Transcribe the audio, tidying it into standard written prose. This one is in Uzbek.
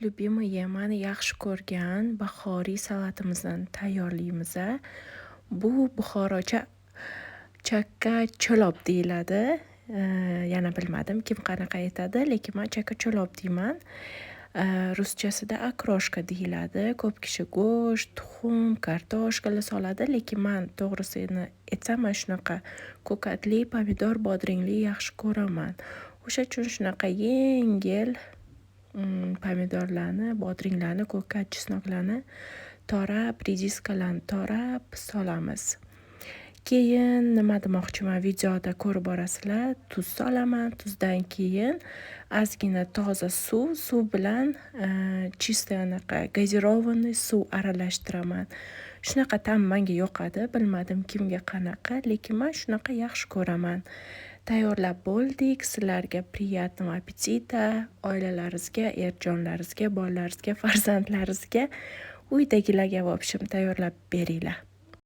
Любимый mani yaxshi ko'rgan bahoriy salatimizni tayyorlaymiz. Bu buxorocha chakka cho'lop deyiladi. Yana bilmadim kim qanaqa aytadi, lekin men chakka cho'lop deyman. Ruschasida okroshka deyiladi. Ko'p kishi go'sht, tuxum, kartoshkali soladi, lekin men to'g'risini aytsam, mana shunaqa ko'katli, pomidor, bodringli yaxshi ko'raman. O'sha uchun shunaqa yengil pomidorlarni, bodringlarni, ko'kat, chesnoklarni torab, rediskalarni torab solamiz. Keyin nima demoqchiman, videoda ko'rib borasizlar. Tuz solaman. Tuzdan keyin ozgina toza suv bilan чисто anaqa gazirованный suv aralashtiraman. Shunaqa ta'm menga yoqadi. Bilmadim kimga qanaqa, lekin men shunaqa yaxshi ko'raman. Tayyorlab bo'ldik. Sizlarga приятного аппетита, oilalaringizga, erjonlaringizga, bolalaringizga, farzandlaringizga, uydagilarga в общем tayyorlab beringlar.